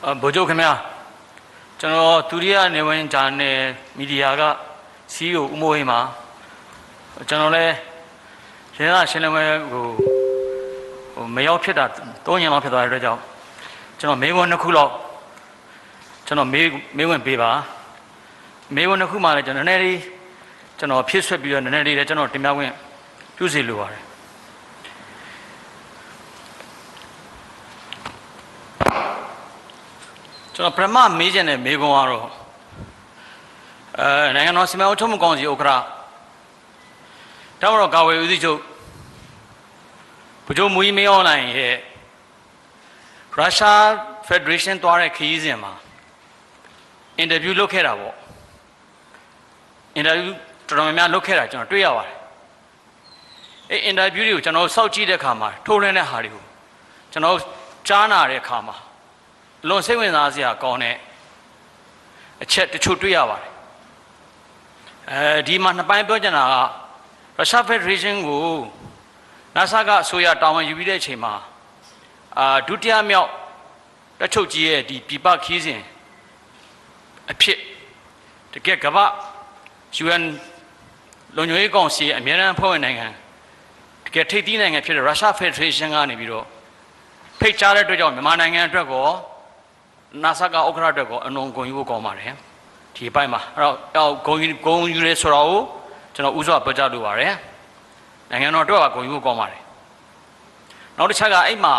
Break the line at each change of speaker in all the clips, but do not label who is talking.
ဗိုလ်ချုပ်ခင်ဗျာကျွန်တော်ဒုတိယနေဝင်ဂျာနယ်မီဒီယာက CEO ဦးမိုးဟိန်းပါကျွန်တော်လည်းရင်းသားရှင်းလင်းပွဲကိုမရောက်ဖြစ်တာ3ညလောက်ဖြစ်သွားတဲ့အတွက်ကြောင့်ကျွန်တော်မေးခွန်း2ခုလောက်ကျွန်တော်မေးခွန်းပေးပါမေးခွန်း2ခုမှလည်းကျွန်တော်နည်းနည်းလေးကျွန်တော်ဖြည့်ဆွက်ပြီးတော့နည်းနည်းလေးလည်းကျွန်တော်တင်ပြခွင့်ပြုစီလိုပါတယ်ကျွန်တော်ပထမမေးချင်တဲ့မေးခွန်းကတော့နိုင်ငံတော်စီမံအုပ်ချုပ်မှုကောင်စီဥက္ကဋ္ဌတောင်တော်ကာဝေးဦးစီးချုပ်ဗိုလ်ချုပ်မူကြီးမင်းအောင်လှိုင်ရဲ့ရုရှားဖက်ဒရေးရှင်းသွားတဲ့ခရီးစဉ်မှာအင်တာဗျူးလုပ်ခဲ့တာပေါ့အင်တာဗျူးတော်တော်များများလုပ်ခဲ့တာကျွန်တော်တွေ့ရပါတယ်အင်တာဗျူးတွေကိုကျွန်တော်စောင့်ကြည့်တဲ့အခါမှာထိုးလွှင့်တဲ့ဟာတွေကိုကျွန်တော်ကြားနာတဲ့အခါမှာလွန်စိတ်ဝင်စားစရာကောင်းတဲ့အချက်တချို့တွေ့ရပါတယ်ဒီမှာနှစ်ပိုင်းပြောချင်တာကရုရှားဖက်ဒရေးရှင်းကိုNASA ကအစိုးရတာဝန်ယူပြီးတဲ့အချိန်မှာဒုတိယမြောက်တက်ချုပ်ကြီးရဲ့ဒီပြည်ပခီးစဉ်အဖြစ်တကယ်ကမ္ဘာ UN လုံခြုံရေးကောင်စီအမြဲတမ်းအဖွဲ့ဝင်နိုင်ငံတကယ်ထိပ်သီးနိုင်ငံဖြစ်တဲ့ရုရှားဖက်ဒရေးရှင်းကနေပြီးတော့ဖိတ်ကြားတဲ့အတွက်ကြောင့်မြန်မာနိုင်ငံအတွက်ကောNASA ကဥက္ကဋ္ဌအတွက်ကောအနုံဂုဏ်ယူဖို့ကောင်းပါတယ်ဒီအပိုင်းမှာအဲ့တော့ဂုဏ်ယူရဲဆိုတော့ကျွန်တော်ဥစွာပြောကြလိုပါတယ်နိုင်ငံတော်အတွက်ကဂုဏ်ယူဖို့ကောင်းပါတယ်နောက်တစ်ချက်ကအဲ့မှာ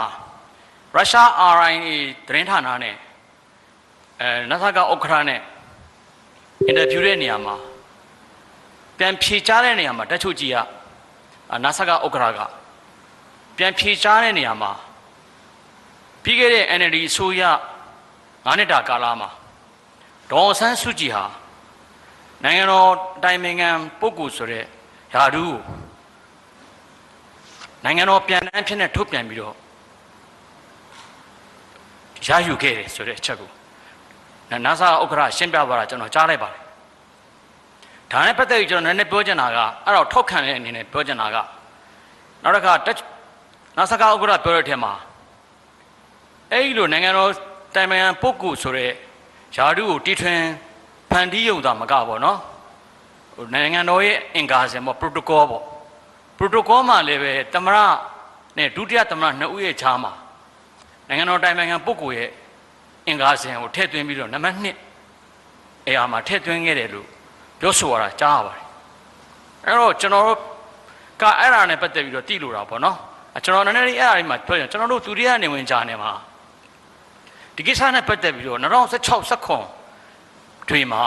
ရုရှား RIA သတင်းဌာနနဲ့NASA ကဥက္ကဋ္ဌနဲ့အင်တာဗျူးတဲ့နေရာမှာပြန်ဖြေကြားတဲ့နေရာမှာတက်ချုပ်ကြီးကNASA ကဥက္ကဋ္ဌကပြန်ဖြေကြားတဲ့နေရာမှာပြီးခဲ့တဲ့ NLD အစိုးရ9နှစ်တာကာလမှာဒေါ်အောင်ဆန်းစုကြည်ဟာနိုင်ငံတော်တိုင်ပင်ခံပုဂ္ဂိုလ်ဆိုတဲ့ယာဒူးကိုနိုင်ငံတော်ပြန်တမ်းဖြစ်နေထုတ်ပြန်ပြီးတော့ရယူခဲ့တယ်ဆိုတဲ့အချက်ကိုNASA ဥက္ကဋ္ဌရှင်းပြသွားတာကျွန်တော်ကြားလိုက်ပါတယ်ဒါနဲ့ပတ်သက်ပြီးကျွန်တော်နည်းနည်းပြောချင်တာကအဲ့တော့ထောက်ခံတဲ့အနေနဲ့ပြောချင်တာကနောက်တစ်ခါNASA ဥက္ကဋ္ဌပြောတဲ့အထက်မှာအဲ့ဒီလိုနိုင်ငံတော်တိုင်ပင်ခံပုဂ္ဂိုလ်ဆိုတဲ့ယာဒူးကိုတီထွင်ဖန်တီးရုံသာမကပေါ့နော်နိုင်ငံတော်ရဲ့အင်္ဂါစဉ်ပေါ့ protocol ပေါ့ protocol မှာလည်းပဲသမရနဲ့ဒုတိယသမရ2ဦးရဲ့ခြားမှာနိုင်ငံတော်တိုင်ပင်ခံပုဂ္ဂိုလ်ရဲ့အင်္ဂါစဉ်ကိုထည့်သွင်းပြီးတော့နံပါတ်1အဲအားမှာထည့်သွင်းခဲ့တယ်လို့ပြောဆိုရတာကြားရပါတယ်အဲ့တော့ကျွန်တော်တို့ကအဲ့ဒါနဲ့ပတ်သက်ပြီးတော့သိလို့တာပေါ့နော်ကျွန်တော်နည်းနည်းလေးအဲ့ဒါလေးမှာပြောရင်ကျွန်တော်တို့ဒုတိယနေဝင်ဂျာနယ်မှာဒီကိစ္စနဲ့ပတ်သက်ပြီးတော့2016-19တွင်မှာ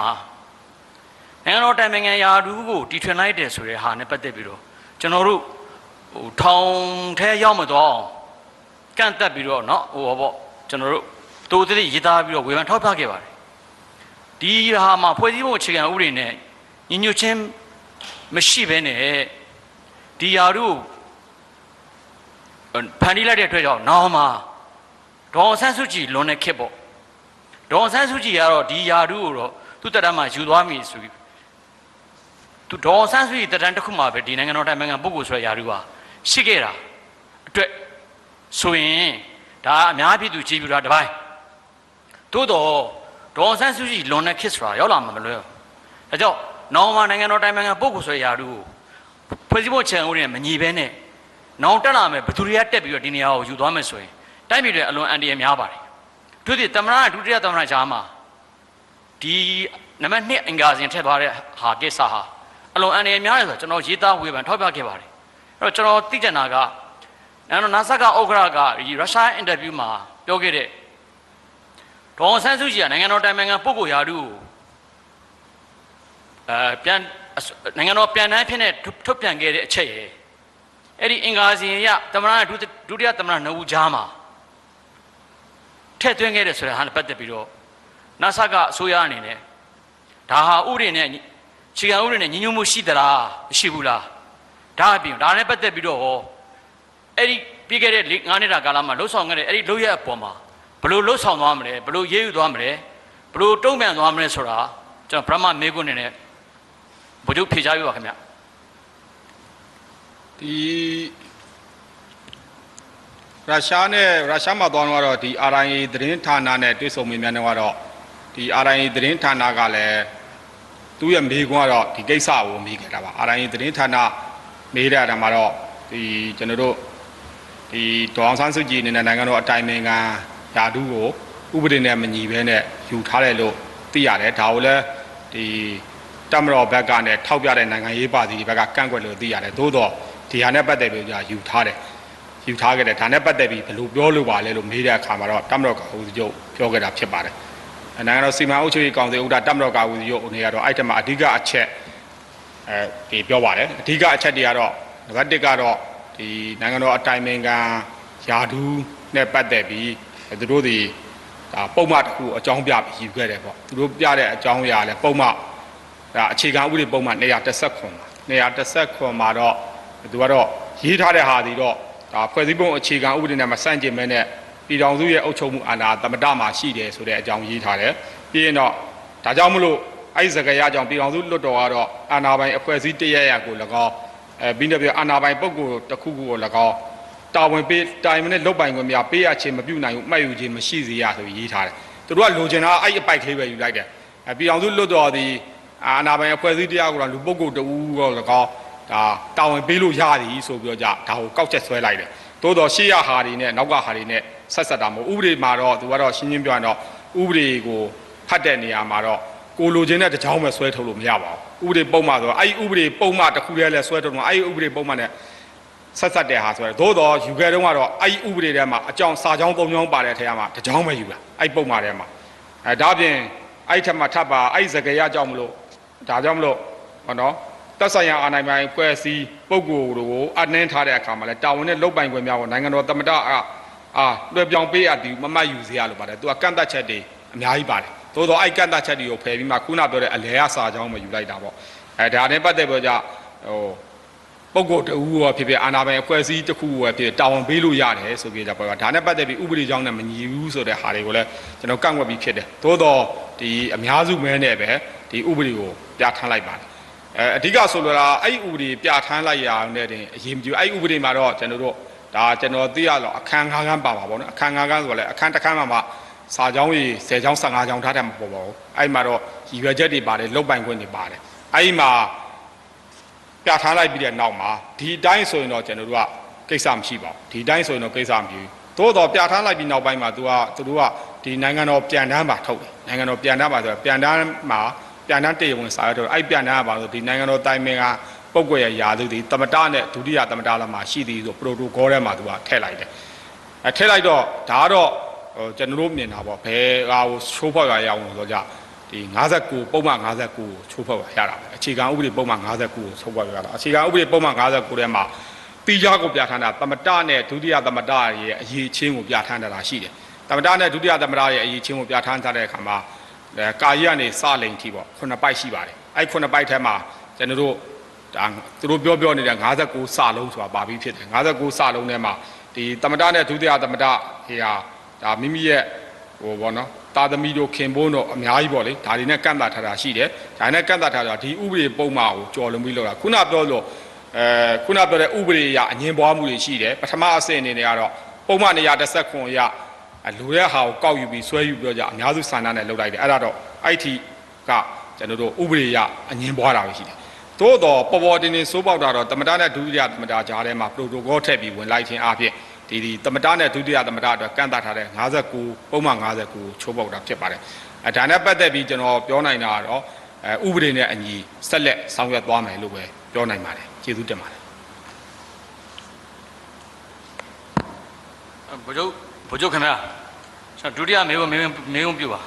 နိုင်ငံတော်တိုင်ပင်ခံယာဒူးကိုတီထွင်လိုက်တယ်ဆိုတဲ့ဟာနဲ့ပတ်သက်ပြီးတော့ကျွန်တော်တို့ထောင်ထဲရောက်မသွားအောင်ကန့်တက်ပြီးတော့เนาะပေါ့ကျွန်တော်တို့တိုးသေးရေးသားပြီးတော့ဝေဖန်ထောက်ပြခဲ့ပါတယ်ဒီဟာမှာဖွဲ့စည်းပုံအခြေခံဥပဒေနဲ့ညီညွတ်ခြင်းမရှိဘဲနဲ့ဒီယာဒူးဖန်တီးလိုက်တဲ့အတွက်ကြောင့်နောက်မှာဒေါ်အောင်ဆန်းစုကြည်လွန်နေခက်ပေါ့ဒေါ်အောင်ဆန်းစုကြည်ကတော့ဒီယာဒူးကိုတော့သူ့တက်တမ်းမှာယူသွားပြီဆိုပြီးသူဒေါ်အောင်ဆန်းစုကြည်တက်တမ်းတစ်ခုမှာပဲဒီနိုင်ငံတော်တိုင်ပင်ခံပုဂ္ဂိုလ်ဆိုတဲ့ယာဒူးဟာရှိခဲ့တာအတွက်ဆိုရင်ဒါအများပြည်သူကြည်ပြတာတစ်ပိုင်းသို့တော့ဒေါ်အောင်ဆန်းစုကြည်လွန်နေခက်ဆိုတာရောက်လာမှာမလွယ်ဘူးဒါကြောင့်နောက်မှာနိုင်ငံတော်တိုင်ပင်ခံပုဂ္ဂိုလ်ဆိုတဲ့ယာဒူးကိုဖွဲ့စည်းပုံခြံဥပဒေနဲ့မညီဘဲနဲ့နောက်တက်လာမယ်ဘယ်သူတွေကတက်ပြီးတော့ဒီနေရာကိုယူသွားမယ်ဆိုရင်တိုင်းပြည်တွေအလွန်အန္တရာယ်များပါတယ်သူတို့သမ္မတဒုတိယသမ္မတကြားမှာဒီနံပါတ်2အင်္ဂါစဉ်ထည့်သွားတဲ့ဟာကိစ္စဟာအလွန်အန္တရာယ်များတယ်ဆိုတော့ကျွန်တော်ရေးသားဝေဖန်ထောက်ပြခဲ့ပါတယ်အဲ့တော့ကျွန်တော်သိချင်တာကNASA ကဥက္ကဋ္ဌကဒီရုရှားအင်တာဗျူးမှာပြောခဲ့တဲ့ဒေါ်အောင်ဆန်းစုကြည်ကနိုင်ငံတော်တိုင်ပင်ခံပုဂ္ဂိုလ်ယာဒူးကိုပြန်နိုင်ငံတော်ပြန်တမ်းဖြစ်နေထုတ်ပြန်ခဲ့တဲ့အချက်ရဲ့အဲ့ဒီအင်္ဂါစဉ်ရသမ္မတဒုတိယသမ္မတ2ဦးကြားမှာထည့်သွင်းခဲ့တယ်ဆိုတဲ့ဟာနဲ့ပတ်သက်ပြီးတော့ NASA ကအစိုးရအနေနဲ့ဒါဟာဥပဒေနဲ့ခြေခံဥပဒေနဲ့ညီညွတ်မှုရှိသလားမရှိဘူးလားဒါအပြင်ဒါနဲ့ပတ်သက်ပြီးတော့အဲ့ဒီပြီးခဲ့တဲ့9နှစ်တာကာလမှာလှုပ်ဆောင်ခဲ့တဲ့အဲ့ဒီလုပ်ရအပေါ်မှာဘယ်လိုလှုပ်ဆောင်သွားမလဲဘယ်လိုရေးယူသွားမလဲဘယ်လိုတုံ့ပြန်သွားမလဲဆိုတာကျွန်တော်ပထမမေးခွန်းနေနဲ့ဗိုလ်ချုပ်ဖြေကြားပြပါခင်ဗျ
ဒီ ရုရှားမှာသွားတော့ဒီ RIA သတင်းဌာနနဲ့တွေ့ဆုံမေးမြန်းတော့ဒီ RIA သတင်းဌာနကလည်းသူ့ရဲ့မေးခွန်းကတော့ဒီကိစ္စကိုမေးခဲ့တာပါ RIA သတင်းဌာနမေးတဲ့အခါမှာတော့ဒီကျွန်တော်တို့ဒီဒေါအောင်ဆန်းစုကြည်အနေနဲ့နိုင်ငံတော်အတိုင်ပင်ခံဓာတုကိုဥပဒေနဲ့မညီဘဲနဲ့ယူထားတယ်လို့သိရတယ်ဒါကိုလည်းဒီတမတော်ဘက်ကနဲ့ထောက်ပြတဲ့နိုင်ငံရေးပါတီတွေဘက်ကကန့်ကွက်လို့သိရတယ်သို့တော့ဒီဟာနဲ့ပတ်သက်ပြီးယူထားခဲ့တယ်ဒါနဲ့ပတ်သက်ပြီးဘယ်လိုပြောလို့ပါလဲလို့မေးတဲ့အခါမှာတော့တမတော်ကာကွယ်ရေးချုပ်ပြောခဲ့တာဖြစ်ပါတယ်နိုင်ငံတော်စီမံအုပ်ချုပ်ရေးကောင်စီဥက္ကဋ္ဌတမတော်ကာကွယ်ရေးချုပ်အနေနဲ့ကတော့အဲ့ထက်မှာအဓိကအချက်ဒီပြောပါတယ်အဓိကအချက်တွေကတော့နံပါတ်1ကတော့ဒီနိုင်ငံတော်အတိုင်ပင်ခံယာဒူးနဲ့ပတ်သက်ပြီးသူတို့ဒီဒါပုံမှန်တစ်ခုအကြောင်းပြပြီးယူခဲ့တယ်ပေါ့သူတို့ပြတဲ့အကြောင်းအရာလဲပုံမှန်ဒါအခြေခံဥပဒေပုံမှန်219မှာတော့သူကတော့ရေးထားတဲ့ဟာဒီတော့ဒါဖွဲ့စည်းပုံအခြေခံဥပဒေနဲ့မဆန့်ကျင်မဲနဲ့ပြည်ထောင်စုရဲ့အုပ်ချုပ်မှုအာဏာသမ္မတမှာရှိတယ်ဆိုတဲ့အကြောင်းရေးထားတယ်ပြီးရင်တော့ဒါကြောင့်မလို့အဲ့စကားရကြောင့်ပြည်ထောင်စုလွှတ်တော်ကတော့အာဏာပိုင်အဖွဲ့အစည်းတရရကို၎င်းပြီးတော့အာဏာပိုင်ပုဂ္ဂိုလ်တစ်ခုခုကို၎င်းတာဝန်ပေးတိုင်မနဲ့လုတ်ပိုင်ခွင့်များပေးရခြင်းမပြုနိုင်ဘူးမှတ်ယူခြင်းမရှိစေရဆိုရေးထားတယ်သူတို့ကလိုချင်တာအဲ့အပိုက်ကလေးပဲယူလိုက်တယ်ပြည်ထောင်စုလွှတ်တော်ဒီအာဏာပိုင်အဖွဲ့အစည်းတရားကိုလူပုဂ္ဂိုလ်တဦးကို၎င်းဒါတာဝန်ပေးလို့ရသည်ဆိုပြီးတော့ဒါကိုကောက်ချက်ဆွဲလိုက်တယ်သို့တော်ရှေ့ရဟာတွေနဲ့နောက်ကဟာတွေနဲ့ဆက်ဆက်တာမဟုတ်ဥပဒေမှာတော့သူကတော့ရှင်းရှင်းပြောရတော့ဥပဒေကိုဖတ်တဲ့နေရာမှာတော့ကိုလိုချင်တဲ့တကြောင်ပဲဆွဲထုတ်လို့မရပါဘူးဥပဒေပုံမှန်ဆိုတော့အဲ့ဥပဒေပုံမှန်တစ်ခုတည်းလဲဆွဲထုတ်တော့အဲ့ဥပဒေပုံမှန်နဲ့ဆက်ဆက်တဲ့ဟာဆိုတော့သို့တော်ယူခဲ့တော့ကတော့အဲ့ဥပဒေထဲမှာအကြောင်းစာကြောင်း၃ကြောင်းပါတဲ့အထက်မှာတကြောင်ပဲယူတာအဲ့ပုံမှန်ထဲမှာဒါပြင်အဲ့ထက်မှာထပ်ပါအဲ့စကားရကြောင့်မလို့ဒါကြောင့်မလို့ဟောနော်သက်ဆိုင်ရာအာဏာပိုင်ဖွဲ့စည်းပုဂ္ဂိုလ်တို့ကိုအနှင်းထားတဲ့အခါမှာလဲတာဝန်နဲ့လုတ်ပိုင်ခွင့်များကိုနိုင်ငံတော်သမ္မတလွှဲပြောင်းပေးအပ်သည်မမှတ်ယူစေရလို့ပါတယ်သူကကန့်သက်ချက်တွေအများကြီးပါတယ်သို့တော့အဲ့ကန့်သက်ချက်တွေကိုဖယ်ပြီးမှခုနပြောတဲ့အလဲအစာကြောင်းမှယူလိုက်တာပေါ့ဒါနဲ့ပတ်သက်ပြီးကြဟိုပုဂ္ဂိုလ်တူရောဖြစ်ဖြစ်အာဏာပိုင်အဖွဲ့အစည်းတစ်ခုရောဖြစ်တာဝန်ပေးလို့ရတယ်ဆိုပြီးကြပေါ့ဒါနဲ့ပတ်သက်ပြီးဥပဒေကြောင်းနဲ့မညီဘူးဆိုတဲ့ဟာတွေကိုလည်းကျွန်တော်ကန့်ကွက်ပြီးဖြစ်တယ်သို့တော့ဒီအများစုမဲနဲ့ပဲဒီဥပဒေကိုပြဋ္ဌာန်းလိုက်ပါတယ်အဓိကဆိုလိုတာအဲ့ဥပဒေပြဋ္ဌာန်းလိုက်ရအောင်နဲ့တင်အရေးမကြီးအဲ့ဥပဒေမှာတော့ကျွန်တော်တို့ဒါကျွန်တော်သိရတော့အခန်း9ခန်းပါပါပေါ့နော်အခန်း9ခန်းဆိုတော့လေအခန်းတစ်ခန်းမှာစာကြောင်းကြီး10ကြောင်း15ကြောင်းထားတယ်မပေါ်ပါဘူးအဲ့မှာတော့ရည်ရွယ်ချက်တွေပါတယ်လုတ်ပိုင်ခွင့်တွေပါတယ်အဲ့မှာပြဋ္ဌာန်းလိုက်ပြီးတဲ့နောက်မှာဒီအတိုင်းဆိုရင်တော့ကျွန်တော်တို့ကကိစ္စမရှိပါဘူးဒီအတိုင်းဆိုရင်တော့ကိစ္စမရှိဘူးသို့တော့ပြဋ္ဌာန်းလိုက်ပြီးနောက်ပိုင်းမှာသူတို့ကဒီနိုင်ငံတော်ပြန်တမ်းပါထုတ်တယ်နိုင်ငံတော်ပြန်တမ်းပါဆိုတော့ပြန်တမ်းမှာပြန်တမ်းတရားဝင်စာရတော့အဲ့ပြန်တမ်းကပါဆိုဒီနိုင်ငံတော်တိုင်ပင်ကပုဂ္ဂိုလ်ရဲ့ယာသူဒီသမ္မတနဲ့ဒုတိယသမ္မတလည်းမှာရှိသည်ဆိုပရိုတိုကောထဲမှာသူကထည့်လိုက်တယ်ထည့်လိုက်တော့ဒါကတော့ကျွန်တော်တို့မြင်တာပေါ့ဘယ်ဟာကိုချိုးဖောက်ရအောင်ဆိုကြဒီ59ပုံမှန်59ကိုချိုးဖောက်ရတာပဲအခြေခံဥပဒေပုံမှန်59ကိုချိုးဖောက်ရတာအခြေခံဥပဒေပုံမှန်59ထဲမှာတိကျကိုပြဋ္ဌာန်းတာသမ္မတနဲ့ဒုတိယသမ္မတရဲ့အရေးချင်းကိုပြဋ္ဌာန်းတာရှိတယ်သမ္မတနဲ့ဒုတိယသမ္မတရဲ့အရေးချင်းကိုပြဋ္ဌာန်းထားတဲ့အခါမှာကာယကနေစလိန်ထိပေါ့9ပိုက်ရှိပါတယ်အဲ့9ပိုက်ထဲမှာကျွန်တော်တို့ဒါသူတို့ပြောနေတဲ့59စလုံးဆိုတာပါပြီးဖြစ်တယ်59စလုံးထဲမှာဒီသမ္မတနဲ့ဒုတိယသမ္မတဟေဟာဒါမိမိရဲ့ဟိုပေါ့နော်တာသမီတို့ခင်ဘိုးတို့အများကြီးပေါ့လေဒါတွေနဲ့ကန့်သတ်ထားတာရှိတယ်ဒါနဲ့ကန့်သတ်ထားတာဒီဥပဒေပုံမှန်ကိုကြော်လွန်ပြီးလောက်တာခုနပြောလို့ခုနပြောတဲ့ဥပဒေအရအငင်းပွားမှုတွေရှိတယ်ပထမအဆင့်အနေနဲ့ကတော့ပုံမှန်119ရလူတဲ့ဟာကိုကောက်ယူပြီးဆွဲယူပြောကြအများစုစာနာနဲ့လုပ်လိုက်တယ်အဲ့ဒါတော့အဲ့ဒီကကျွန်တော်တို့ဥပဒေအရအငင်းပွားတာပဲရှိတယ်သို့တော့ပေါ်ပေါ်တင်တင်စိုးပေါက်တာတော့သမ္မတနဲ့ဒုတိယသမ္မတကြားထဲမှာပရိုတိုကောထည့်ပြီးဝင်လိုက်ခြင်းအပြင်ဒီသမ္မတနဲ့ဒုတိယသမ္မတအတွက်ကန့်သတ်ထားတဲ့59ပုံမှန်59ချိုးပေါက်တာဖြစ်ပါတယ်ဒါနဲ့ပတ်သက်ပြီးကျွန်တော်ပြောနိုင်တာကတော့ဥပဒေနဲ့အညီဆက်လက်ဆောင်ရွက်သွားမယ်လို့ပဲပြောနိုင်ပါတယ်ကျေးဇူးတင်ပါတယ်
ဘုချုပ်ခင်ဗျာကျွန်တော်ဒုတိယမေးခွန်းပြုပါ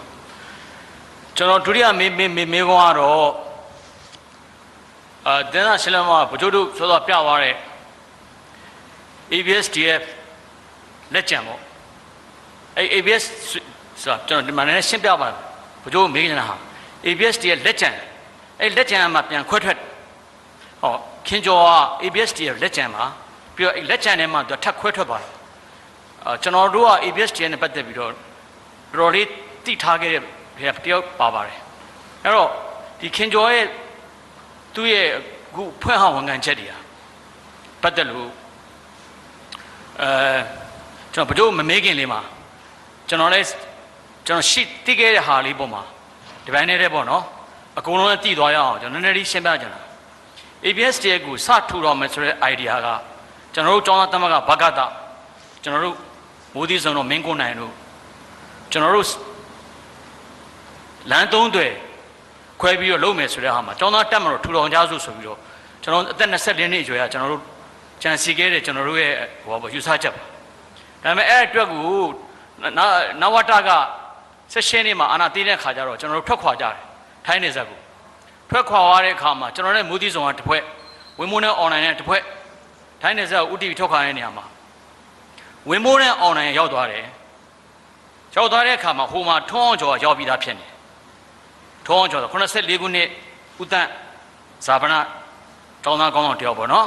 ကျွန်တော်ဒုတိယမေးခွန်းကတော့တင်းသာရှလမဘုချုပ်တို့ဆိုတော့ပြသွားတဲ့ ABSDF လက်ကျန်ပေါ့အဲ့ ABS ဆိုတော့ကျွန်တော်ဒီမှာလည်းရှင်းပြပါဘုချုပ်မေးနေတာဟာ ABSDF လက်ကျန်အဲ့လက်ကျန်မှာပြန်ခွဲထွက်ဟောခင်ကျော်က ABSDF လက်ကျန်ပါပြီးတော့အဲ့လက်ကျန်ထဲမှာသူထပ်ခွဲထွက်ပါတယ်ကျွန်တော်တို့က ABSDF နဲ့ပတ်သက်ပြီးတော့တော်လေးတိထားခဲ့တဲ့တယောက်ပါပါတယ်အဲ့တော့ဒီခင်ကျော်ရဲ့သူ့ရဲ့အခုဖွဲ့ဟောင်းဝန်ခံချက်တွေဟာပတ်သက်လို့ကျွန် ကျွန်တော်ဘတို့မမေးခင်လေးမှာကျွန်တော်ရှိတိခဲ့တဲ့ဟာလေးပုံမှာဒီပိုင်းနဲ့ပေါ့နော်အကုန်လုံးတည်သွားရအောင်ကျွန်တော်နည်းနည်းလေးရှင်းပြကြတာ ABS တရက်ကိုစထူတော်မယ်ဆိုတဲ့ idea ကကျွန်တော်တို့ကျောင်းသားသမဂ္ဂဘဂတကျွန်တော်တို့မိုးသီးစုံတို့မင်းကိုနိုင်တို့ကျွန်တော်တို့လမ်းသုံးတွေခွဲပြီးတော့လုပ်မယ်ဆိုတဲ့ဟာမှာကျောင်းသားတက်မလို့ထူတော်ကြစုဆိုပြီးတော့ကျွန်တော်အသက်24နှစ်အရွယ်ကကျွန်တော်တို့ကြံစီခဲ့တဲ့ကျွန်တော်တို့ရဲ့ယူဆချက်ပါဒါပေမဲ့အဲ့အတွက်ကိုနဝတကဆက်ရှင်းနေမှာအာနာသိတဲ့ခါကျတော့ကျွန်တော်တို့ထွက်ခွာကြတယ်ထိုင်းနေဆက်ကိုထွက်ခွာရတဲ့အခါမှာကျွန်တော်နဲ့မိုးသီးစုံကတစ်ဖွဲ့ဝင်းမိုးနဲ့ online နဲ့တစ်ဖွဲ့ထိုင်းနေဆက်ကိုဥတီထွက်ခွာတဲ့နေရာမှာဝင်းမိုးနဲ့ online ရောက်သွားတယ်ရောက်သွားတဲ့အခါမှာဟိုမှာထွန်းအောင်ကျော်ရောက်ပြီးသားဖြစ်နေထွန်းအောင်ကျော်84ခုနှစ်ဦးတန့်ဇာပနာတောင်းသားကောင်းအောင်တယောက်ပေါ့နော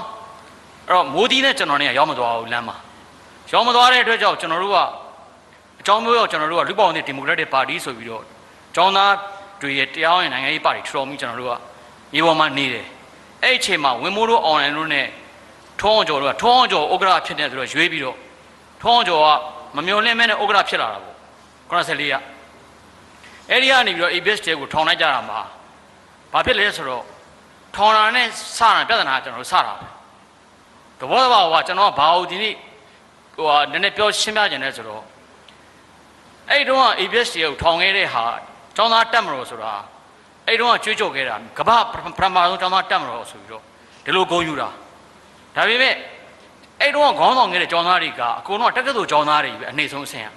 ်အဲ့တော့မိုးသီးနဲ့ကျွန်တော်နဲ့ရောက်မသွားဘူးလမ်းမှာရောက်မသွားတဲ့အတွက်ကြောင့်ကျွန်တော်တို့ကအကြောင်းမျိုးတော့ကျွန်တော်တို့ကလူ့ဘောင်တဲ့ဒီမိုကရက်တစ်ပါတီဆိုပြီးတော့ကျောင်းသားတွေရဲ့တရားဝင်နိုင်ငံရေးပါတီထတော်ပြီးကျွန်တော်တို့ကမြေပေါ်မှာနေတယ်အဲ့ဒီအချိန်မှာဝင်းမိုးတို့ online တို့နဲ့ထွန်းအောင်ကျော်တို့ကထွန်းအောင်ကျော်ဥက္ကရာဖြစ်နေဆိုတော့ရွေးပြီးတော့ထွန်းအောင်ကျော်ကမမျော်လင့်မဲနဲ့ဥက္ကရာဖြစ်လာတာပေါ့94ကအဲ့ဒီကနေပြီးတော့ ABS တွေကိုထောင်လိုက်ကြတာမှာဘာဖြစ်လဲဆိုတော့ထောင်တာနဲ့စတာပြဿနာကျွန်တော်တို့စတာပဲတဘောတဘာကကျွန်တော်ကဘာလို့ဒီနေ့နည်းနည်းပြောရှင်းပြကြတယ်ဆိုတော့အဲ့တုန်းက ABS တွေကိုထောင်ခဲ့တဲ့ဟာကျောင်းသားတက်မလို့ဆိုတာအဲ့တုန်းကကြွေးကြော်ခဲ့တာကမ္ဘာပထမဆုံးကျောင်းသားတက်မလို့ဆိုပြီးတော့ဒီလိုဂုဏ်ယူတာဒါပေမဲ့အဲ့တုန်းကခေါင်းဆောင်ခဲ့တဲ့ကျောင်းသားတွေကအကုန်လုံးတက္ကသိုလ်ကျောင်းသားတွေပဲအနေဆုံးအဆင့်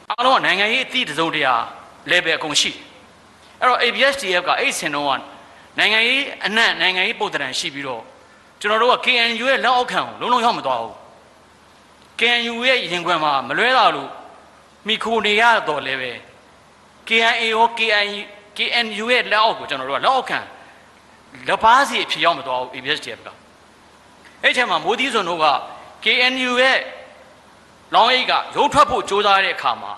အားလုံးကနိုင်ငံရေးအသည့်တစုံတရာ level အကုန်ရှိအဲ့တော့ ABSDF ကအဲ့ဆင်တော့နိုင်ငံရေးအနှံ့နိုင်ငံရေးပုံသဏ္ဍာန်ရှိပြီးတော့ကျွန်တော်တို့က KNU ရဲ့လက်အောက်ခံကိုလုံးလုံးရောက်မသွားဘူး KNU ရဲ့ရင်ခွင်မှာမလွဲတာလို့မိခိုနေရတော့လည်းပဲ KNA ရော KNU ရဲ့လက်အောက်ကိုကျွန်တော်တို့ကလက်အောက်ခံလက်ပါစီအဖြစ်ရောက်မသွားဘူး ABSDF ကအဲ့ချိန်မှာမိုးသီးစုံတို့က KNU ရဲ့လောင်းရိပ်ကရုံထွက်ဖို့ကြိုးစားတဲ့အခါမှာ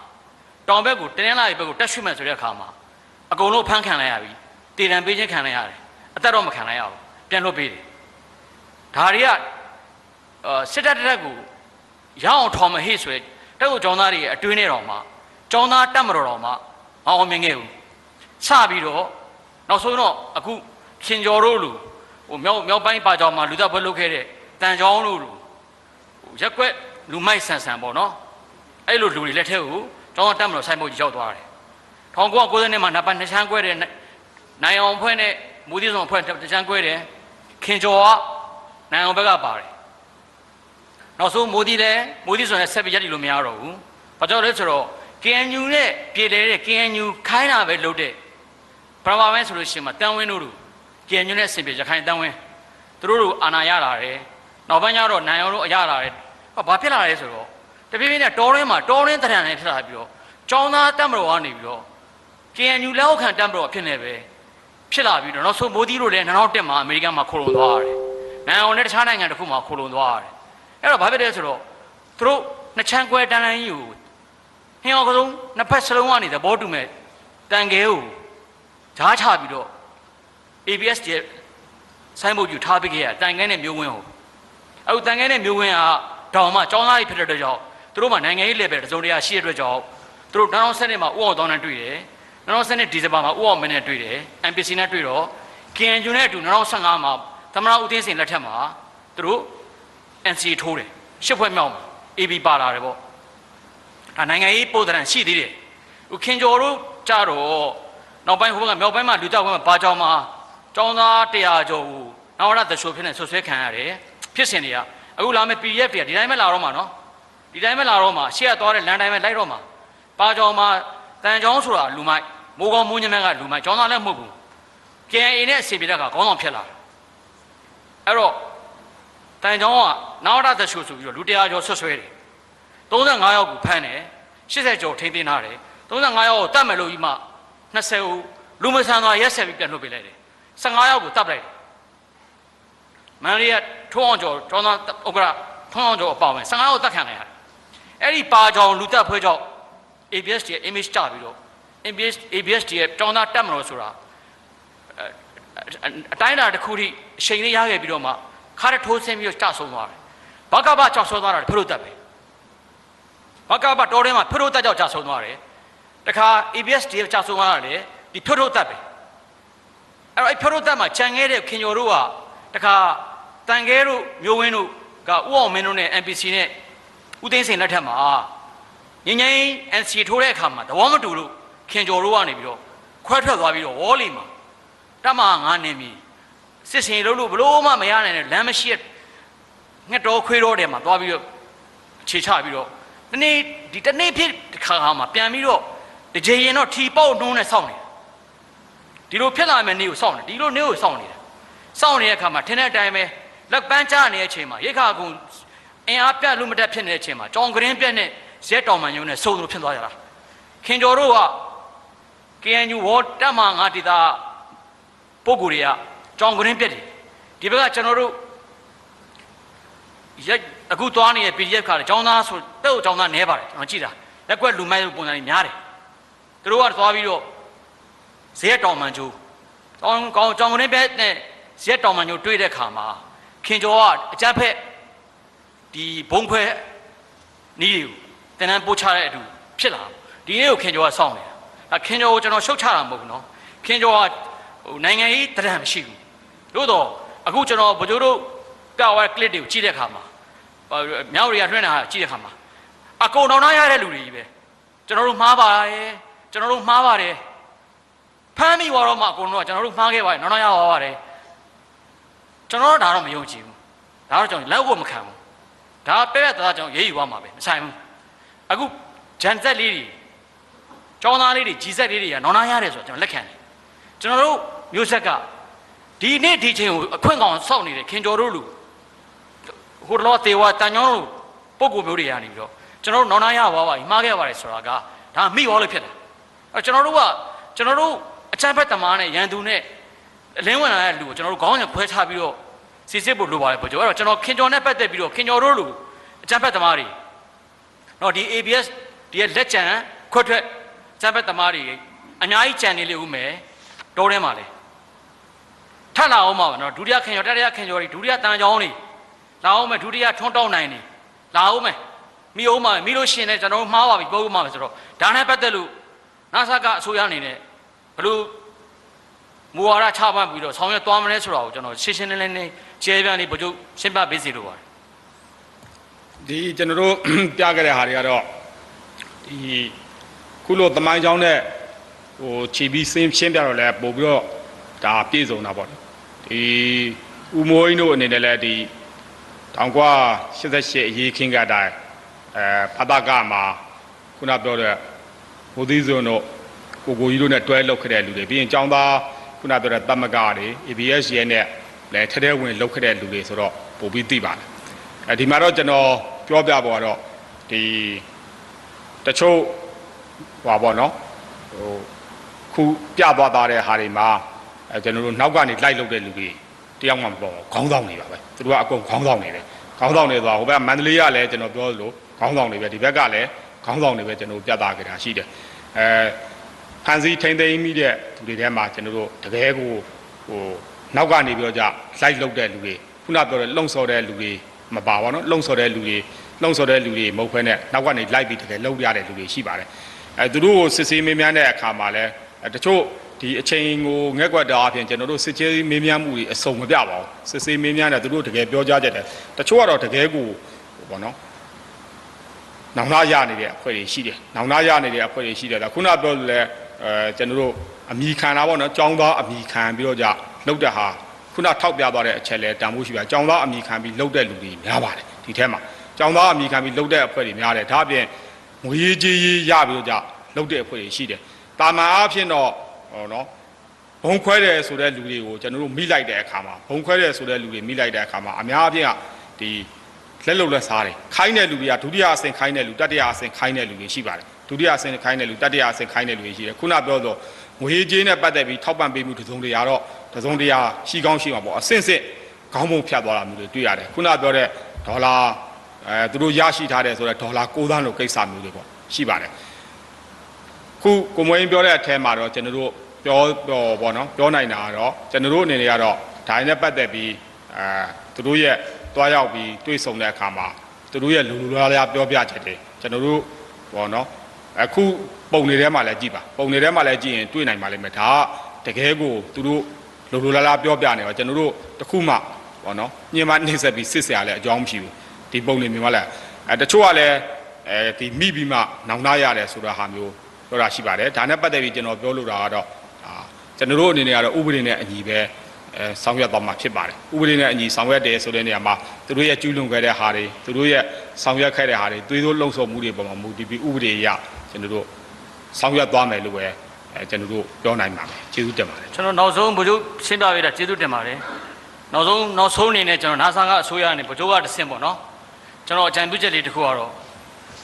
တောင်ဘက်ကိုတင်းလာရီဘက်ကိုတက်ရွှေ့မယ်ဆိုတဲ့အခါမှာအကုန်လုံးဖမ်းခံလိုက်ရပြီတည်တံပေးခြင်းခံလိုက်ရတယ်အသက်တော့မခံလိုက်ရဘူးပြန်လွတ်ပေးတယ်ဒါတွေကစစ်တပ်တက်ကိုရအောင်ထော်မဟိဆိုရတက်ကိုကျောင်းသားတွေအတွင်းနဲ့တော်မှာကျောင်းသားတက်မတော်မှာအောင်မြင်ခဲ့ဘူးစပြီးတော့နောက်ဆုံးတော့အခုခင်ကျော်တို့လူမြောက်ပိုင်းပါကြောင်မှာလူသက်ပွဲလုပ်ခဲ့တဲ့တန်ချောင်းတို့လူရက်ွက်လူမိုက်ဆန်ဆန်ပေါ့နော်အဲ့လိုလူတွေလက်ထက်ကိုကျောင်းသားတက်မတော်ဆိုင်ဖို့ရောက်သွားတယ်1990နှစ်မှာနပ်ပတ်2ချမ်းကွဲတဲ့နိုင်အောင်ဖွဲ့နဲ့မိုးသီးစုံဖွဲ့2ချမ်းကွဲတယ်ခင်ကျော်ကနိုင်အောင်ဘက်ကပါတယ်နောက်ဆုံးမိုးသီးစုံနဲ့ဆက်ပြီးရက်တည်လို့မရတော့ဘူးဘာကြောင့်လဲဆိုတော့ KNU နဲ့ပြည်လဲတဲ့ KNU ခိုင်းတာပဲလုပ်တဲ့ပရမမဲဆိုလို့ရှိရင်တန်းဝင်းတို့ KNU နဲ့အစဉ်ပြေရခိုင်တန်းဝင်းသူတို့အာဏာရလာတယ်နောက်ပိုင်းကျတော့နိုင်အောင်တို့အရလာတယ်ဘာဖြစ်လာလဲဆိုတော့တဖြည်းဖြည်းနဲ့တောရင်းမှာတောရင်းတရံနဲ့ဖြစ်လာပြီးတော့ကျောင်းသားတက်မတော်ကနေပြီးတော့ KNU လက်အောက်ခံတက်မတော်ဖြစ်နေပဲဖြစ်လာပြီးတော့နောက်ဆုံးမိုးသီးတို့လည်း2001မှာအမေရိကန်မှာခိုးလုံသွားရတယ်နိုင်အောင်နဲ့တခြားနိုင်ငံတစ်ခုမှာခိုးလုံသွားရတယ်အဲ့တော့ဘာဖြစ်လဲဆိုတော့သူတို့နှစ်ချမ်းကွဲတန်းတိုင်းယူဟင်းအောင်ကဆုံးနှစ်ဖက်စလုံးကနေသဘောတူမဲ့တန်ခဲကိုဓာတ်ချပြီးတော့ ABS ရဲ့ဆိုင်းဘုတ်ယူထားပေးခဲ့ရတန်ခဲနဲ့မျိုးဝင်းကိုအခုတန်ခဲနဲ့မျိုးဝင်းကတောင်မှကျောင်းသားကြီးဖြစ်တဲ့အတွက်ကြောင့်သူတို့မှနိုင်ငံရေး level တစုံတရာရှိတဲ့အတွက်ကြောင့်သူတို့2007မှာဥအောင်တောင်းနဲ့တွေ့တယ်2007ဒီဇင်ဘာမှာဥအောင်မင်းနဲ့တွေ့တယ် MPC နဲ့တွေ့တော့ KNU နဲ့အတူ2015မှာသမရဦးသိန်းစိန်လက်ထက်မှာသူတို့ NCA ထိုးတယ်ရှစ်ဖွဲ့မြောက်မှာ AB ပါလာတယ်ပေါ့ဒါနိုင်ငံရေးပုံသဏ္ဍာန်ရှိသေးတယ်ဦးခင်ကျော်တို့ကြတော့နောက်ပိုင်းဟိုဘက်ကမြောက်ပိုင်းမှာလူတောက်ဘက်မှာဘာကြောင်မှာကျောင်းသား100ကျော်ကိုနောက်ရသရှိုးဖြစ်နေဆွဆွဲခံရတယ်ဖြစ်စဉ်တွေကအခုလာမယ့် PDF တွေကဒီတိုင်းပဲလာတော့မှာနော်ဒီတိုင်းပဲလာတော့မှာရှေ့ကသွားတဲ့လမ်းတိုင်းပဲလိုက်တော့မှာဘာကြောင်မှာတန်ချောင်းဆိုတာလူမိုက်မိုးကောင်းမိုးညမက်ကလူမိုက်ကျောင်းသားလည်းမဟုတ်ဘူး KNA နဲ့အစီပြေတက်ကခေါင်းဆောင်ဖြစ်လာတယ်အဲ့တော့တန်ချောင်းကနောက်ရသရှိုးဆိုပြီးတော့လူ100ကျော်ဆွဆွဲတယ်35ယောက်ကိုဖမ်းတယ်80ကျော်ထိန်းသိမ်းထားတယ်35ယောက်ကိုတတ်မယ်လို့ကြီးမှ20ဦးလူမဆန်သွားရက်ဆက်ပြီးပြန်လွှတ်ပေးလိုက်တယ်15ယောက်ကိုတတ်လိုက်တယ်မန္တလေးကထုံးအောင်ကျော်ကျောင်းသားဥက္ကရာထုံးအောင်ကျော်အပါဝင်15ယောက်တတ်ခံလိုက်ရတယ်အဲ့ဒီပါကြောင်လူတက်ဖွဲကြောင့် ABS ရဲ့ image ကျပြီးတော့ ABS ရဲ့ကျောင်းသားတက်မလို့ဆိုတာအတိုင်းအတာတစ်ခုထိအချိန်လေးရခဲ့ပြီးတော့မှခါရထိုးဆင်းပြီးတော့ကျဆုံးသွားတယ်ဘကဘကြောက်ဆုံးသွားတာဘယ်လိုတက်ပဲ ဘာကဘာတော်ထဲမှာထွတ်ထုတ်တက်ကြောက်ကြာဆုံးသွားတယ်တခါ ABS တွေကြာဆုံးသွားတယ်ဒီထွတ်ထုတ်တက်ပဲအဲ့ထွတ်ထုတ်တက်မှာခြံခဲ့တဲ့ခင်ကျော်တို့ကတခါတန်ခဲတို့မျိုးဝင်းတို့ကဥအောင်မင်းတို့နဲ့ NPC နဲ့ဦးသိန်းစိန်လက်ထက်မှာငင်းငင်း NC ထိုးတဲ့အခါမှာသဘောမတူလို့ခင်ကျော်တို့ကနေပြီးတော့ခွဲထွက်သွားပြီးတော့ဝေါ်လီမှာတမငါနေပြီစစ်စင်လို့ဘလို့မှမရနိုင်တဲ့လမ်းမရှိငှက်တော်ခွေးတော်တယ်မှာသွားပြီးတော့ခြေချပြီးတော့တနေ့ဖြစ်ခါမှာပြန်ပြီးတော့တကြိမ်ရင်တော့ထီပေါက်နှုံးနဲ့စောင့်နေဒီလိုဖြစ်လာမယ့်နေ့ကိုစောင့်နေဒီလိုနေ့ကိုစောင့်နေတာစောင့်နေတဲ့အခါမှာထင်းတဲ့အတိုင်းပဲလက်ပန်းချနေတဲ့အချိန်မှာရိခါကုံအင်အားပြတ်လို့မတက်ဖြစ်နေတဲ့အချိန်မှာကြောင်ကရင်ပြက်နဲ့ဇက်တောင်မှန်ယုံနဲ့စုံလို့ဖြစ်သွားကြတာခင်ကျော်တို့က KNU ဝတ်တက်မှာငါဒေတာပုံကိုယ်တွေကကြောင်ကရင်ပြက်တယ်ဒီဘက်ကကျွန်တော်တို့အခုသွားနေတဲ့ PDF ခါလေကျောင်းသားဆိုတဲ့ကျောင်းသားနဲပါတယ်ကျွန်တော်ကြည့်တာလက်ကွက်လူမိုက်လိုပုံစံတွေများတယ်သူတို့ကသွားပြီးတော့ဇက်တောင်မှန်ကျိုးကြောင်ကရင်ပြက်နဲ့ဇက်တောင်မှန်ကျိုးတွေ့တဲ့ခါမှာခင်ကျော်ကအကြက်ဖက်ဒီဘုံခွဲနီးတွေကိုတင်တန်းပို့ချတဲ့အတူဖြစ်လာဒီနေ့ကိုခင်ကျော်ကစောင့်နေတာခင်ကျော်ကိုကျွန်တော်ရှုတ်ချတာမဟုတ်ဘူးနော်ခင်ကျော်ကနိုင်ငံရေးတရံမရှိဘူးလို့တော့အခုကျွန်တော်ဗိုလ်ချုပ်တို့ပြဝါကလစ်တွေကိုကြည့်တဲ့အခါမှာမြောက်ရီယာထွန်းတာကြည့်တဲ့အခါမှာအကုန်တော်နာရတဲ့လူတွေကြီးပဲကျွန်တော်တို့မှားပါတယ်ကျွန်တော်တို့မှားပါတယ်ဖမ်းမိသွားတော့မှအကုန်လုံးကကျွန်တော်တို့မှားခဲ့ပါတယ်နောက်ရပါပါတယ်ကျွန်တော်တို့ဒါတော့မယုံကြည်ဘူးဒါတော့ကျွန်တော်လက်ဝတ်မခံဘူးဒါပဲပဲသားကျွန်တော်ရေးယူသွားမှာပဲမဆိုင်ဘူးအခုဂျန်ဆက်လေးတွေကျောင်းသားလေးတွေကြီးဆက်လေးတွေကနောက်နာရတယ်ဆိုတော့ကျွန်တော်လက်ခံတယ်ကျွန်တော်တို့မျိုးဆက်ကဒီနေ့ဒီချိန်ကိုအခွင့်ကောင်စောင့်နေတဲ့ခင်ကျော်တို့လူဟိုလောတေဝတန်ညောင်းတို့ပုံကိုမျိုးတွေရနေပြီးတော့ကျွန်တော်တို့နောက်နာရပါပါမှားခဲ့ပါတယ်ဆိုတာကဒါမိရောလို့ဖြစ်တာအဲကျွန်တော်တို့အချမ်းဖက်တမားနဲ့ရန်သူနဲ့အလင်းဝင်လာတဲ့လူကိုကျွန်တော်တို့ခေါင်းနဲ့ခွဲချပြီးတော့စစ်စစ်ဖို့လိုပါတယ်ပေါ့ကျွန်တော်ကျွန်တော်ခင်ကျော်နဲ့ပတ်သက်ပြီးတော့ခင်ကျော်တို့လူအချမ်းဖက်တမားတွေတော့ဒီ ABS ဒီလက်ချံခွတ်ထွက်အချမ်းဖက်တမားတွေအများကြီးကြံနေလေဦးမယ်တောထဲမှာလေထပ်လာအောင်ပါနော်ဒုတိယခင်ကျော်တတိယခင်ကျော်တွေဒုတိယတန်ကြောင်းတွေလာအောင်မယ်ဒုတိယထွန်းတောင်းနိုင်နေလာအောင်မယ်မိအောင်ပါမိလို့ရှင်နဲ့ကျွန်တော်တို့မှားပါပြီပို့မှာပဲဆိုတော့ဒါနဲ့ပတ်သက်လို့NASAကအစိုးရအနေနဲ့ဘလို့မူဝါဒချမှတ်ပြီးတော့ဆောင်ရွက်သွားမလဲဆိုတာကိုကျွန်တော်ရှင်းရှင်းလင်းလင်းနဲ့ကျဲပြန်လေးဗိုလ်ချုပ်ရှင်းပြပေးစီလိုပါတယ်ဒ
ီကျွန်တော်တို့ပြခဲ့တဲ့ဟာတွေကတော့ဒီခုလိုသမိုင်းကြောင်းနဲ့ဟိုခြေပြီးရှင်းပြတော့လဲပို့ပြီးတော့ဒါပြည့်စုံတာပေါ့ဒီဦးမိုးင်းတို့အနေနဲ့လည်းဒီ1988အရေးခင်းကအတိုင်းဖတ်တာကမှာခုနပြောတဲ့ဘုသီးစုံတို့ကိုကြီးတို့နဲ့တွဲလောက်ခဲ့တဲ့လူတွေပြီးရင်ចောင်းသားခုနပြောတဲ့တမကတွေ ABS ရဲ့နဲ့လည်းထဲထဲဝင်လောက်ခဲ့တဲ့လူတွေဆိုတော့ပို့ပြီးသိပါတယ်ဒီမှာတော့ကျွန်တော်ပြောပြပေါ်တော့ဒီတချို့ဟောပေါ့နော်ဟိုခုပြသွားတဲ့ဟာတွေမှာကျွန်တော်တို့နောက်ကနေလိုက်လုပ်တဲ့လူတွေတယောက်မှမပေါ်ခေါင်းဆောင်နေပါပဲသူတို့ကအကုန်ခေါင်းဆောင်နေတယ်ခေါင်းဆောင်နေသွားဟိုဘက်မန္တလေးကလည်းကျွန်တော်ပြောလို့ခေါင်းဆောင်နေပဲဒီဘက်ကလည်းခေါင်းဆောင်နေပဲကျွန်တော်ပြသခဲ့တာရှိတယ်ဖန်စီထိမ့်သိမ်းမိတဲ့သူတွေထဲမှာကျွန်တော်တို့တကယ်ကိုဟိုနောက်ကနေပြီးတော့လိုက်လုပ်တဲ့လူတွေခုနပြောတဲ့လုံဆော်တဲ့လူတွေမပါပါတော့လုံဆော်တဲ့လူတွေမဟုတ်ခွဲနဲ့နောက်ကနေလိုက်ပြီးတကယ်လုပ်ရတဲ့လူတွေရှိပါတယ်သူတို့ကိုစစ်ဆေးမေးမြန်းတဲ့အခါမှာလည်းတချို့ဒီအချိန်ကိုငက်ကွက်တာအပြင်ကျွန်တော်တို့စစ်ဆေးမေးမြန်းမှုတွေအစုံမပြပါဘူးစစ်ဆေးမေးမြန်းတယ်သူတို့တကယ်ပြောကြားကြတယ်တချို့ကတော့တကယ်ကိုပေါ့နော်နောင်နာရနေတဲ့အဖွဲ့တွေရှိတယ်နောင်နာရနေတဲ့အဖွဲ့တွေရှိတယ်ဒါခုနပြောလို့လဲကျွန်တော်တို့အမိခံတာပေါ့နော်ចောင်းသားအမိခံပြီးတော့လောက်တဲ့ဟာခုနထောက်ပြသွားတဲ့အချက်လဲတန်ဖို့ရှိပါចောင်းသားအမိခံပြီးလောက်တဲ့လူတွေများပါတယ်ဒီထဲမှာចောင်းသားအမိခံပြီးလောက်တဲ့အဖွဲ့တွေများတယ်ဒါအပြင်ငွေကြေးရပြီးတော့လောက်တဲ့အဖွဲ့တွေရှိတယ်တာမန်အားဖြင့်တော့ဟောနော်ဘုံခွဲတယ်ဆိုတဲ့လူတွေကိုကျွန်တော်တို့မိလိုက်တဲ့အခါမှာဘုံခွဲတယ်ဆိုတဲ့လူတွေမိလိုက်တဲ့အခါမှာအများအပြားဒီလက်လုံလက်စားတယ်ခိုင်းတဲ့လူတွေကဒုတိယအဆင့်ခိုင်းတဲ့လူတတိယအဆင့်ခိုင်းတဲ့လူတွေရှိပါတယ်ဒုတိယအဆင့်ခိုင်းတဲ့လူတတိယအဆင့်ခိုင်းတဲ့လူတွေရှိတယ်ခုနပြောတော့ငွေကြေးနဲ့ပတ်သက်ပြီးထောက်ပံ့ပေးမှုတစုံတရာတော့တစုံတရာရှိကောင်းရှိမှာပေါ့အဆင့်ဆင့်ခေါင်းပုံဖြတ်သွားတာမျိုးတွေတွေ့ရတယ်ခုနပြောတဲ့ဒေါ်လာသူတို့ရရှိထားတဲ့ဆိုတော့ဒေါ်လာ9သန်းလို့ကိစ္စမျိုးတွေပေါ့ရှိပါတယ်ခုကိုမွေးပြောတဲ့အထဲမှာတော့ကျွန်တော်တို့ပြောပေါ့နော်ပြောနိုင်တာကတော့ကျွန်တော်တို့အနေနဲ့ကတော့ဒါနဲ့ပတ်သက်ပြီးသူတို့ရဲ့တွားရောက်ပြီးတွေ့ဆုံတဲ့အခါမှာသူတို့ရဲ့လူလူလားလားပြောပြချက်တွေ ကျွန်တော်တို့ဘောနော်အခုပုံတွေထဲမှာလည်းကြည့်ပါပုံတွေထဲမှာလည်းကြည့်ရင်တွေ့နိုင်ပါလိမ့်မယ်ဒါကတကယ်ကိုသူတို့လိုလိုလားလားပြောပြနေတော့ကျွန်တော်တို့တခုမှဘောနော်ညင်မနှိမ့်ဆက်ပြီးစစ်စရာလည်းအကြောင်းမရှိဘူးဒီပုံတွေမြင်ပါလားတချို့ကလည်းဒီမိပြီးမှနောင်နာရတယ်ဆိုတာဟာမျိုးပြောတာရှိပါတယ်ဒါနဲ့ပတ်သက်ပြီးကျွန်တော်ပြောလိုတာကတော့ကျွန်တော်တို့အနေနဲ့ကတော့ဥပဒေနဲ့အညီပဲဆောင်ရွက်သွားမှာဖြစ်ပါတယ်ဥပဒေနဲ့အညီဆောင်ရွက်တယ်ဆိုတဲ့နေရာမှာသူတို့ရဲ့ကျူးလွန်ခဲ့တဲ့ဟာတွေသူတို့ရဲ့ဆောင်ရွက်ခဲ့တဲ့ဟာတွေသွေးထိုးလှုံ့ဆော်မှုတွေပေါ်မှာမူတည်ပြီးဥပဒေအရကျွန်တော်တို့ဆောင်ရွက်သွားမယ်လို့ပဲကျွန်တော်တို့ပြောနိုင်ပါမယ်ကျေးဇူးတင်ပါတယ်
ကျွန်တော်နောက်ဆုံးဗိုလ်ချုပ်ရှင်းပြပေးတာကျေးဇူးတင်ပါတယ်နောက်ဆုံးအနေနဲ့ကျွန်တော်နာဆာကအစိုးရနဲ့ဗိုလ်ချုပ်ကတဆင့်ပေါ့နော်ကျွန်တော်အကြံပြုချက်လေးတစ်ခုကတော့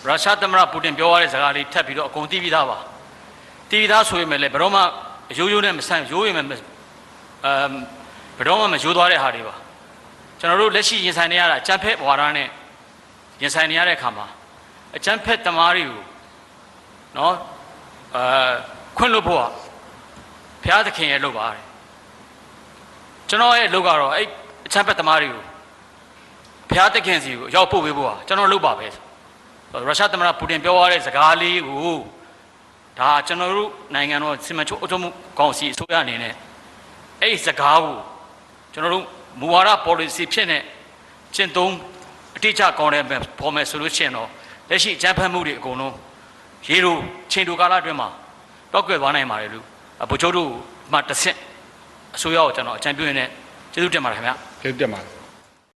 ရုရှားသမ္မတပူတင်ပြောရတဲ့စကားလေးထပ်ပြီးတော့အကုန်သိပြီးသားပါသိပြီးသားဆိုရင်လည်းဘယ်တော့မှရိုးရိုးနဲ့မဆန့်ရိုးရင်ဘယ်တော့မှမရိုးသွားတဲ့ဟာတွေပါကျွန်တော်တို့လက်ရှိရင်ဆိုင်နေရတာအကြမ်းဖက်ဝါဒနဲ့ရင်ဆိုင်နေရတဲ့အခါမှာအကြမ်းဖက်သမားတွေကိုနော်ခွင့်လွှတ်ဖို့ကဘုရားသခင်ရဲ့လုပ်ပါတယ်ကျွန်တော်ရဲ့လုပ်ကတော့အဲ့အချမ်းဖက်သမားတွေကိုဘုရားသခင်စီကိုရောက်ပို့ပေးဖို့ကကျွန်တော်လုပ်ပါပဲရုရှားသမ္မတပူတင်ပြောရတဲ့စကားလေးကိုဒါကျွန်တော်တို့နိုင်ငံတော်စီမံချုပ်အုပ်ချုပ်မှုကောင်စီအစိုးရအနေနဲ့အဲ့စကားကိုကျွန်တော်တို့မူဝါဒ policy ဖြစ်နေကျင့်သုံးအတိအကျကောင်းတဲ့ပေါ်မယ်ဆိုလို့ရှိရင်တော့လက်ရှိအကြမ်းဖက်မှုတွေအကုန်လုံးရေလိုချိန်တိုကာလအတွင်းမှာတောက်ကွယ်သွားနိုင်ပါတယ်လို့ဗိုလ်ချုပ်တို့မှတစ်ဆင့်အစိုးရကိုကျွန်တော်အကြံပြုရင်းနဲ့ကျေးဇူးတင်ပါတယ်ခင်ဗျာ
ကျေးဇူးတင်ပါတယ်